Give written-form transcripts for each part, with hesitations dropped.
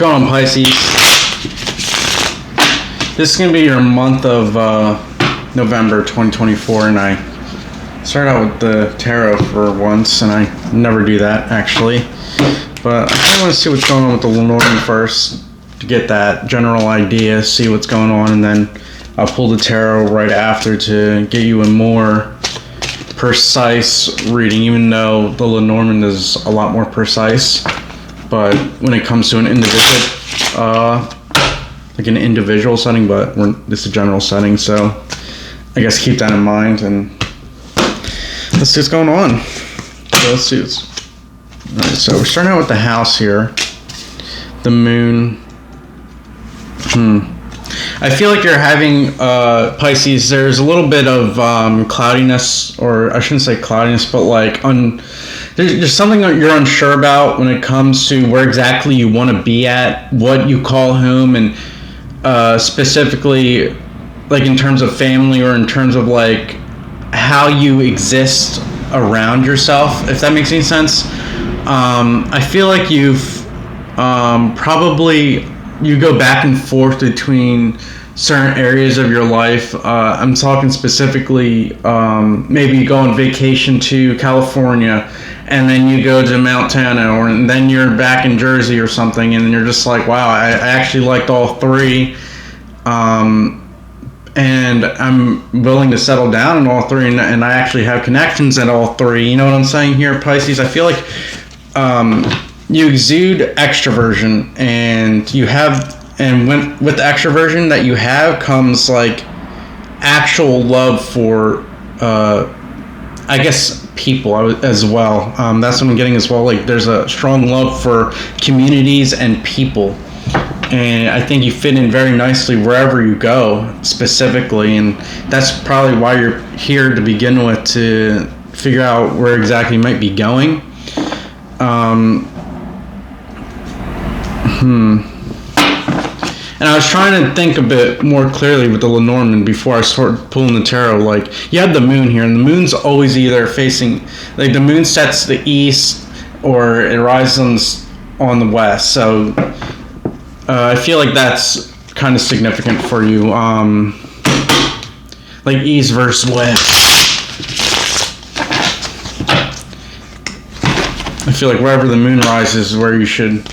Going on, Pisces. This is going to be your month of November 2024, and I started out with the tarot for once, and I never do that, actually. But I want to see what's going on with the Lenormand first, to get that general idea, see what's going on, and then I'll pull the tarot right after to get you a more precise reading, even though the Lenormand is a lot more precise. But when it comes to an individual setting, but it's a general setting, so I guess keep that in mind, and let's see what's going on. So let's see alright, so we're starting out with the house here. The moon. I feel like you're having, Pisces, there's a little bit of cloudiness, or I shouldn't say cloudiness, but like there's something that you're unsure about when it comes to where exactly you want to be at, what you call home, and specifically like in terms of family, or in terms of like how you exist around yourself, if that makes any sense. I feel like you've you go back and forth between certain areas of your life. I'm talking specifically, maybe you go on vacation to California, and then you go to Montana, and then you're back in Jersey or something, and you're just like, wow, I actually liked all three, and I'm willing to settle down in all three, and I actually have connections at all three. You know what I'm saying here, Pisces? I feel like you exude extroversion, and with the extroversion that you have comes like actual love for, I guess, people as well. That's what I'm getting as well. Like there's a strong love for communities and people, and I think you fit in very nicely wherever you go, specifically, and that's probably why you're here to begin with, to figure out where exactly you might be going. And I was trying to think a bit more clearly with the Lenormand before I started pulling the tarot. Like, you have the moon here, and the moon's always either facing, like the moon sets the east or it rises on the west. So I feel like that's kind of significant for you. Like east versus west. I feel like wherever the moon rises is where you should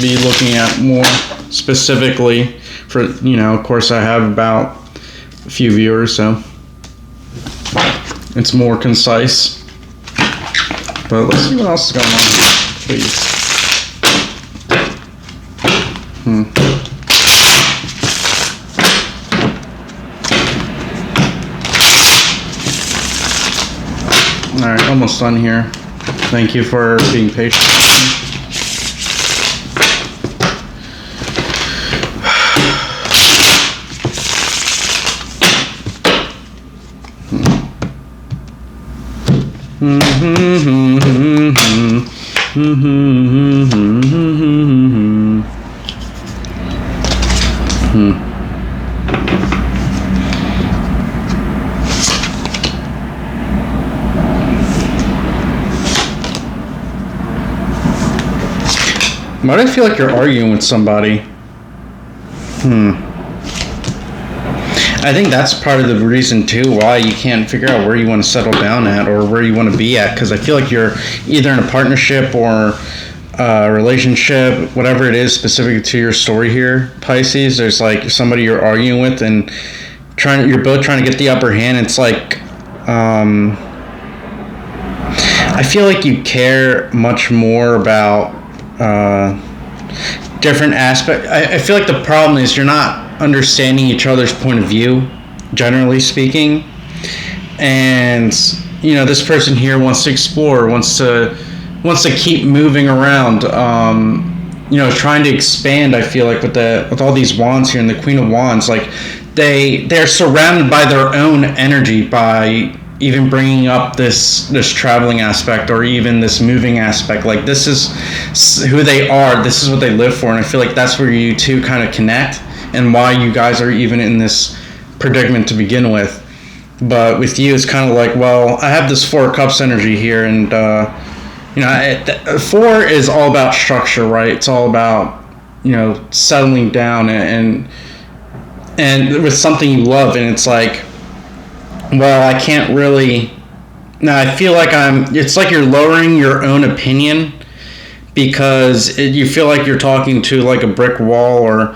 be looking at more specifically. For, of course, I have about a few viewers, so it's more concise. But let's see what else is going on, please. Alright, almost done here. Thank you for being patient. Why do I feel like you're arguing with somebody? I think that's part of the reason too why you can't figure out where you want to settle down at, or where you want to be at, because I feel like you're either in a partnership or a relationship, whatever it is specific to your story here, Pisces. There's like somebody you're arguing with, and you're both trying to get the upper hand. It's like I feel like you care much more about different aspects. I feel like the problem is you're not understanding each other's point of view, generally speaking, and this person here wants to explore, wants to keep moving around, trying to expand. I feel like with all these wands here and the Queen of Wands, like they're surrounded by their own energy, by even bringing up this traveling aspect, or even this moving aspect. Like, this is who they are, this is what they live for, and I feel like that's where you two kind of connect, and why you guys are even in this predicament to begin with. But with you, it's kind of like, well, I have this Four of Cups energy here, and 4 is all about structure, right? It's all about settling down and with something you love, and it's like, well, I can't really. Now I feel like it's like you're lowering your own opinion because you feel like you're talking to like a brick wall, or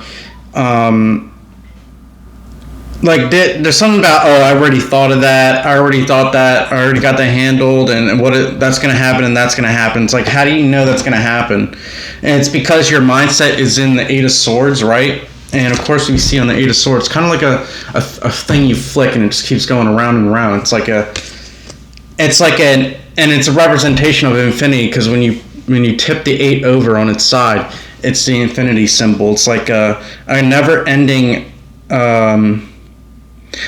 like there's something about, oh, I already thought of that, I already got that handled, and that's going to happen, and that's going to happen. It's like, how do you know that's going to happen? And it's because your mindset is in the Eight of Swords, right? And of course we see on the Eight of Swords kind of like a thing you flick and it just keeps going around and around. It's a representation of infinity, because when you tip the 8 over on its side, it's the infinity symbol. It's like a never-ending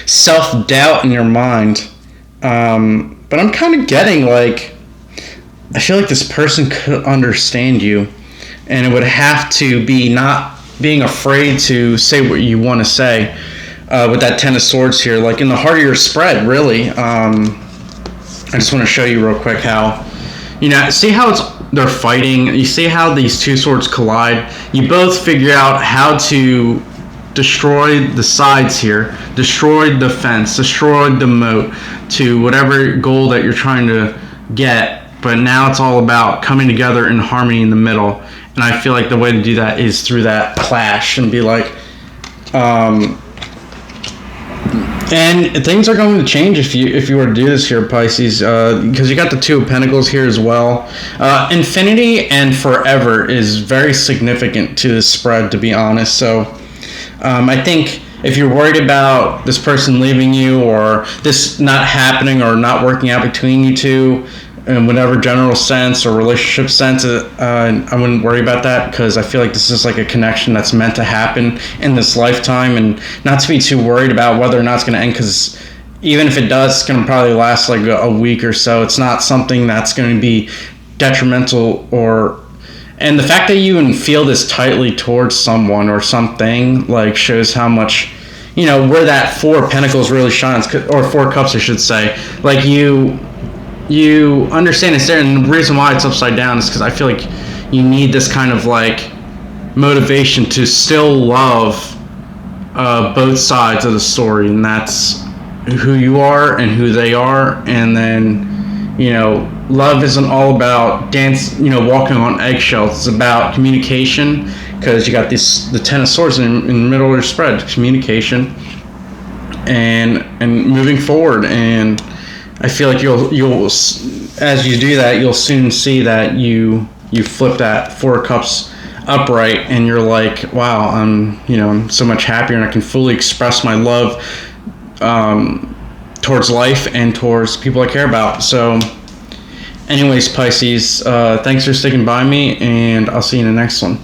self-doubt in your mind. But I'm kind of getting like, I feel like this person could understand you, and it would have to be not being afraid to say what you want to say with that Ten of Swords here, like in the heart of your spread, really. I just want to show you real quick how, see how they're fighting. You see how these two swords collide. You both figure out how to destroy the sides here, destroy the fence, destroy the moat to whatever goal that you're trying to get. But now it's all about coming together in harmony in the middle. And I feel like the way to do that is through that clash and be like, and things are going to change if you were to do this here, Pisces, because you got the Two of Pentacles here as well. Infinity and forever is very significant to this spread, to be honest. So I think if you're worried about this person leaving you, or this not happening or not working out between you two in whatever general sense or relationship sense, I wouldn't worry about that, because I feel like this is like a connection that's meant to happen in this lifetime, and not to be too worried about whether or not it's going to end, because even if it does, it's going to probably last like a week or so. It's not something that's going to be detrimental, and the fact that you even feel this tightly towards someone or something like shows how much, where that Four of Pentacles really shines, or Four of Cups I should say. Like you understand it's there, and the reason why it's upside down is because I feel like you need this kind of like motivation to still love both sides of the story, and that's who you are and who they are. And then love isn't all about walking on eggshells. It's about communication, because you got the Ten of Swords in the middle of your spread, communication and moving forward. And I feel like you'll as you do that, you'll soon see that you flip that Four of Cups upright, and you're like, wow, I'm so much happier, and I can fully express my love towards life and towards people I care about. So anyways, Pisces, thanks for sticking by me, and I'll see you in the next one.